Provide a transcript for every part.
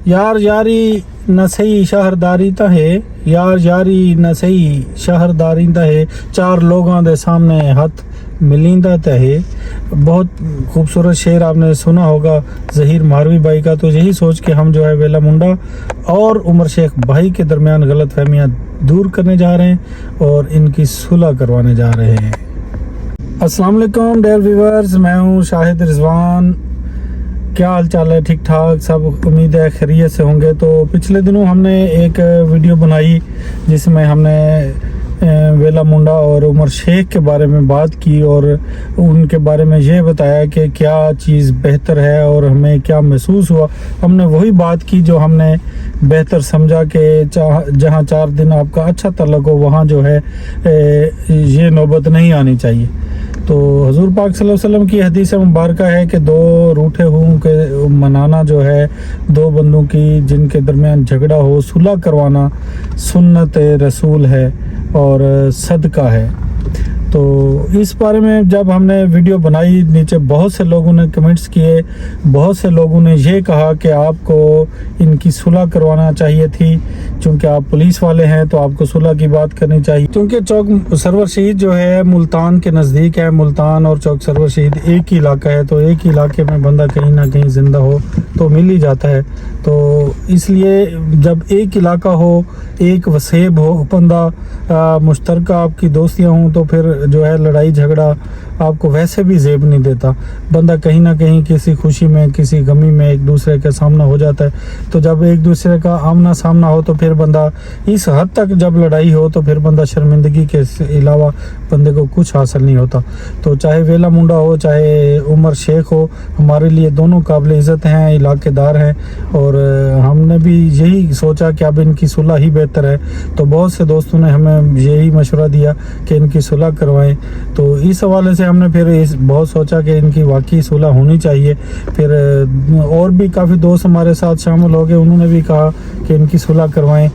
यार यारी न सही शहरदारी ਤਾਂ ਹੈ यार यारी न सही शहरदारी ਤਾਂ ਹੈ चार लोगों के सामने हथ मिलिंदा ਤਾਂ है। बहुत खूबसूरत शेर आपने सुना होगा ज़हीर मारवी भाई का। तो यही सोच के हम जो है वेला मुंडा और उमर शेख भाई के दरमियान गलत फहमियाँ दूर करने जा रहे हैं और इनकी सुलह करवाने जा रहे हैं। अस्सलाम वालेकुम डियर व्यूअर्स, मैं हूँ शाहिद रिजवान। क्या हाल चाल है? ठीक ठाक सब, उम्मीद है खैरियत से होंगे। तो पिछले दिनों हमने एक वीडियो बनाई जिसमें हमने वेला मुंडा और उमर शेख के बारे में बात की और उनके बारे में ये बताया कि क्या चीज़ बेहतर है और हमें क्या महसूस हुआ। हमने वही बात की जो हमने बेहतर समझा कि जहाँ 4 दिन आपका अच्छा तल्लुक़ हो वहाँ जो है ये नौबत नहीं आनी चाहिए। तो हुज़ूर पाक सल्लल्लाहु अलैहि वसल्लम की हदीस मुबारक है कि 2 रूठे हुओं के मनाना जो है, 2 बंदों की जिनके दरमियान झगड़ा हो सुलह करवाना सुन्नत रसूल है और सदका है। तो इस बारे में जब हमने वीडियो बनाई, नीचे बहुत से लोगों ने कमेंट्स किए, बहुत से लोगों ने ये कहा कि आपको इनकी सुलह करवाना चाहिए थी, क्योंकि आप पुलिस वाले हैं तो आपको सुलह की बात करनी चाहिए। क्योंकि चौक सरवर शहीद जो है मुल्तान के नज़दीक है, मुल्तान और चौक सरवर शहीद एक ही इलाका है। तो एक ही इलाके में बंदा कहीं ना कहीं ज़िंदा हो तो मिल ही जाता है। तो इसलिए जब एक इलाका हो, एक वसेब हो बंदा, मुश्तरका आपकी दोस्तियाँ हों, तो फिर जो है लड़ाई झगड़ा आपको वैसे भी जेब नहीं देता। बंदा कहीं ना कहीं किसी खुशी में किसी गमी में एक दूसरे के सामना हो जाता है। तो जब एक दूसरे का आमना सामना हो तो फिर बंदा इस हद तक जब लड़ाई हो तो फिर बंदा शर्मिंदगी के अलावा बंदे को कुछ हासिल नहीं होता। तो चाहे वेला मुंडा हो चाहे उमर शेख हो, हमारे लिए दोनों काबिल इज़्ज़त हैं, इलाकेदार हैं और हमने भी यही सोचा कि अब इनकी सुलह ही बेहतर है। तो बहुत से दोस्तों ने हमें यही मशवरा दिया कि इनकी सुलह करवाएं। तो इस हवाले से हमने फिर बहुत सोचा कि इनकी वाकई सुलह होनी चाहिए। फिर और भी काफ़ी दोस्त हमारे साथ शामिल हो गए, उन्होंने भी कहा कि इनकी सुलह करवाएं,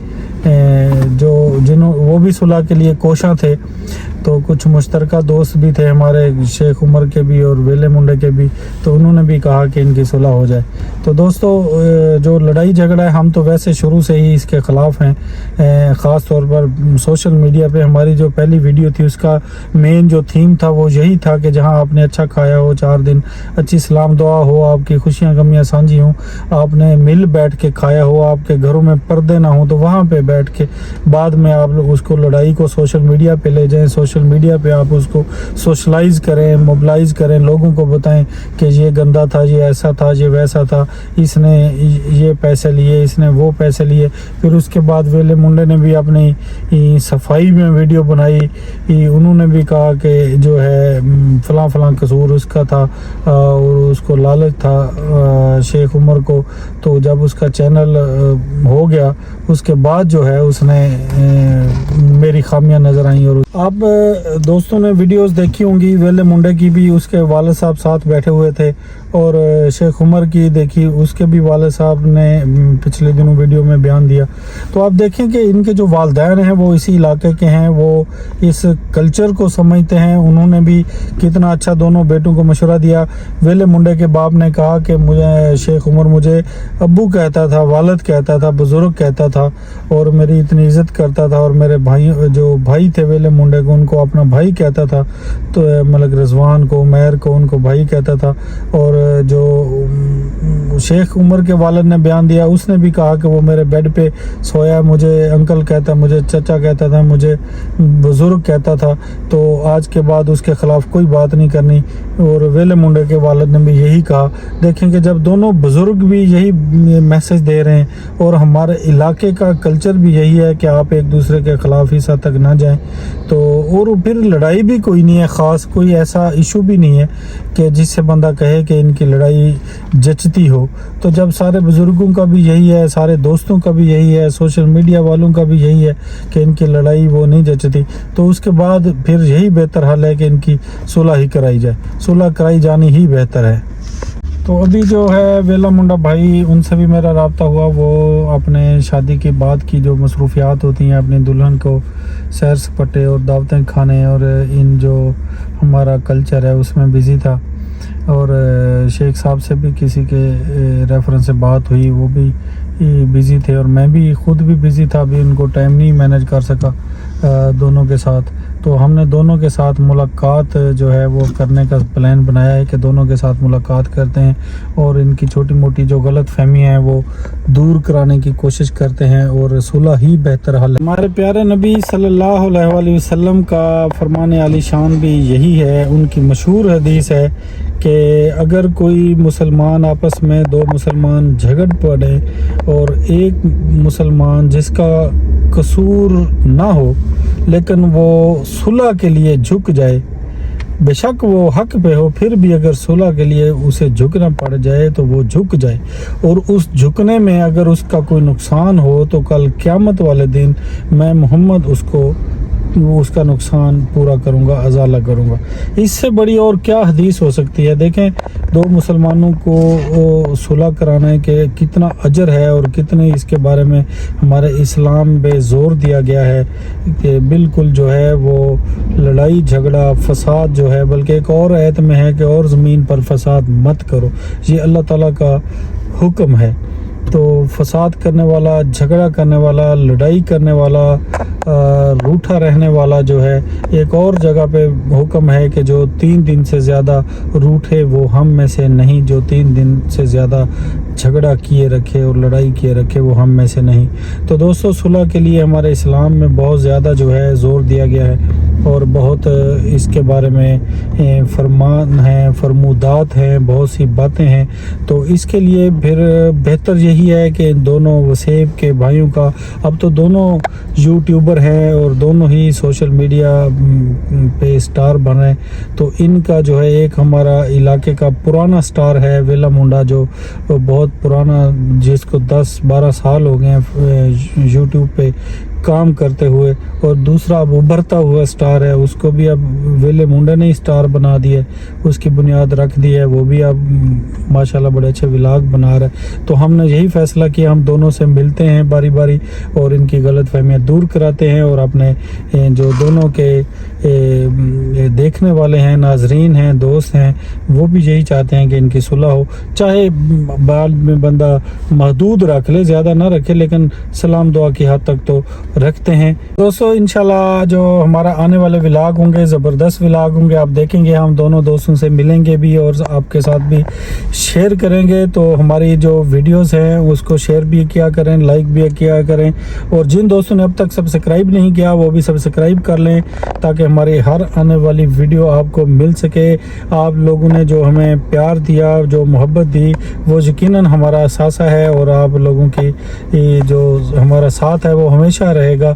वो भी सुलह के लिए कोशां थे। तो कुछ मुश्तरका दोस्त भी थे हमारे, शेख उमर के भी और वेले मुंडे के भी, तो उन्होंने भी कहा कि इनकी सुलह हो जाए। तो दोस्तों, जो लड़ाई झगड़ा है हम तो वैसे शुरू से ही इसके ख़िलाफ़ हैं। ख़ास तौर पर सोशल मीडिया पे हमारी जो पहली वीडियो थी उसका मेन जो थीम था वो यही था कि जहां आपने अच्छा खाया हो, 4 दिन अच्छी सलाम दुआ हो, आपकी खुशियां गमियां साझी हों, आपने मिल बैठ के खाया हो, आपके घरों में पर्दे ना हो, तो वहाँ पे बैठ के बाद में आप लोग उसको लड़ाई को सोशल मीडिया पे ले जाएं। सोशल मीडिया पे आप उसको सोशलाइज करें, मोबलाइज करें, लोगों को बताएं कि ये गंदा था, ये ऐसा था, ये वैसा था, इसने ये पैसे लिए, इसने वो पैसे लिए। फिर उसके बाद वेले मुंडे ने भी अपनी सफाई में वीडियो बनाई, उन्होंने भी कहा कि जो है फ़लाँ फ़लाँ कसूर उसका था और उसको लालच था शेख उमर को। तो जब उसका चैनल हो गया उसके बाद जो है उसने मेरी खामियां नज़र आई। और आप दोस्तों ने वीडियोस देखी होंगी, वेले मुंडे की भी उसके वालिद साहब साथ बैठे हुए थे और शेख उमर की देखी, उसके भी वालिद साहब ने पिछले दिनों वीडियो में बयान दिया। तो आप देखें कि इनके जो वालिदैन हैं वो इसी इलाके के हैं, वो इस कल्चर को समझते हैं। उन्होंने भी कितना अच्छा दोनों बेटों को मशवरा दिया। वेले मुंडे के बाप ने कहा कि मुझे शेख उमर मुझे अब्बू कहता था, वालिद कहता था, बुज़ुर्ग कहता था और मेरी इतनी इज़्ज़त करता था और मेरे भाई थे वेले मुंडे को, उनको अपना भाई कहता था। तो मलक रिजवान को, उमैर को, उनको भाई कहता था। और जो शेख उमर के वालिद ने बयान दिया, उसने भी कहा कि वो मेरे बेड पे सोया, मुझे अंकल कहता, मुझे चचा कहता था, मुझे बुज़ुर्ग कहता था। तो आज के बाद उसके ख़िलाफ़ कोई बात नहीं करनी। और वेले मुंडे के वालिद ने भी यही कहा। देखें कि जब दोनों बुज़ुर्ग भी यही मैसेज दे रहे हैं और हमारे इलाके का कल्चर भी यही है कि आप एक दूसरे के ख़िलाफ़ इस हद तक ना जाएं, तो और फिर लड़ाई भी कोई नहीं है ख़ास, कोई ऐसा इशू भी नहीं है कि जिससे बंदा कहे कि इनकी लड़ाई जचती हो। तो जब सारे बुज़ुर्गों का भी यही है, सारे दोस्तों का भी यही है, सोशल मीडिया वालों का भी यही है कि इनकी लड़ाई वो नहीं जचती, तो उसके बाद फिर यही बेहतर हल है कि इनकी सुलह ही कराई जाए, सुलह कराई जानी ही बेहतर है। तो अभी जो है वेला मुंडा भाई, उनसे भी मेरा रब्ता हुआ। वो अपने शादी के बाद की जो मसरूफियात होती हैं, अपनी दुल्हन को सैर सपाटे और दावतें खाने और इन जो हमारा कल्चर है उसमें बिज़ी था। और शेख साहब से भी किसी के रेफरेंस से बात हुई, वो भी बिज़ी थे और मैं भी खुद भी बिज़ी था, अभी उनको टाइम नहीं मैनेज कर सका दोनों के साथ। तो हमने दोनों के साथ मुलाकात जो है वो करने का प्लान बनाया है कि दोनों के साथ मुलाकात करते हैं और इनकी छोटी मोटी जो गलत फहमियाँ हैं वो दूर कराने की कोशिश करते हैं और सुलह ही बेहतर हल है। हमारे प्यारे नबी सल्लल्लाहु अलैहि वसल्लम का फरमान आली शान भी यही है। उनकी मशहूर हदीस है कि अगर कोई मुसलमान आपस में, दो मुसलमान झगड़ पड़े और एक मुसलमान जिसका कसूर ना हो लेकिन वो सुलह के लिए झुक जाए, बेशक वो हक पे हो, फिर भी अगर सुलह के लिए उसे झुकना पड़ जाए तो वो झुक जाए, और उस झुकने में अगर उसका कोई नुकसान हो तो कल क़यामत वाले दिन मैं मोहम्मद उसका नुकसान पूरा करूंगा, अज़ाला करूंगा। इससे बड़ी और क्या हदीस हो सकती है। देखें, दो मुसलमानों को सुलह कराने के कितना अजर है और कितने इसके बारे में हमारे इस्लाम में ज़ोर दिया गया है कि बिल्कुल जो है वो लड़ाई झगड़ा फसाद जो है, बल्कि एक और आयत में है कि और ज़मीन पर फसाद मत करो। ये अल्लाह ताला का हुक्म है। तो फसाद करने वाला, झगड़ा करने वाला, लड़ाई करने वाला, रूठा रहने वाला जो है, एक और जगह पे हुक्म है कि जो 3 दिन से ज़्यादा रूठे वो हम में से नहीं, जो 3 दिन से ज़्यादा झगड़ा किए रखे और लड़ाई किए रखे वो हम में से नहीं। तो दोस्तों, सुलह के लिए हमारे इस्लाम में बहुत ज़्यादा जो है ज़ोर दिया गया है और बहुत इसके बारे में फरमान हैं, फरमूदात हैं, बहुत सी बातें हैं। तो इसके लिए फिर बेहतर यही है कि दोनों वसेब के भाइयों का, अब तो दोनों यूट्यूबर हैं और दोनों ही सोशल मीडिया पे स्टार बन रहे हैं। तो इनका जो है, एक हमारा इलाके का पुराना स्टार है वेला मुंडा, जो बहुत पुराना, जिसको 10-12 साल हो गए हैं यूट्यूब पे काम करते हुए, और दूसरा अब उभरता हुआ स्टार है, उसको भी अब वेले मुंडा ने स्टार बना दिया, उसकी बुनियाद रख दी है, वो भी अब माशाल्लाह बड़े अच्छे व्लॉग बना रहा है। तो हमने यही फैसला किया, हम दोनों से मिलते हैं बारी बारी और इनकी गलत फहमियाँ दूर कराते हैं, और अपने जो दोनों के देखने वाले हैं, नाजरीन हैं, दोस्त हैं, वो भी यही चाहते हैं कि इनकी सुलह हो। चाहे बाद में बंदा महदूद रख ले, ज़्यादा ना रखे, लेकिन सलाम दुआ की हद तक तो रखते हैं। दोस्तों, इंशाल्लाह जो हमारा आने वाले व्लॉग होंगे ज़बरदस्त व्लॉग होंगे, आप देखेंगे। हम दोनों दोस्तों से मिलेंगे भी और आपके साथ भी शेयर करेंगे। तो हमारी जो वीडियोस हैं उसको शेयर भी किया करें, लाइक भी किया करें, और जिन दोस्तों ने अब तक सब्सक्राइब नहीं किया वो भी सब्सक्राइब कर लें, ताकि हमारी हर आने वाली वीडियो आपको मिल सके। आप लोगों ने जो हमें प्यार दिया, जो मोहब्बत दी, वो यकीनन हमारा सासा है, और आप लोगों की जो हमारा साथ है वो हमेशा रहेगा।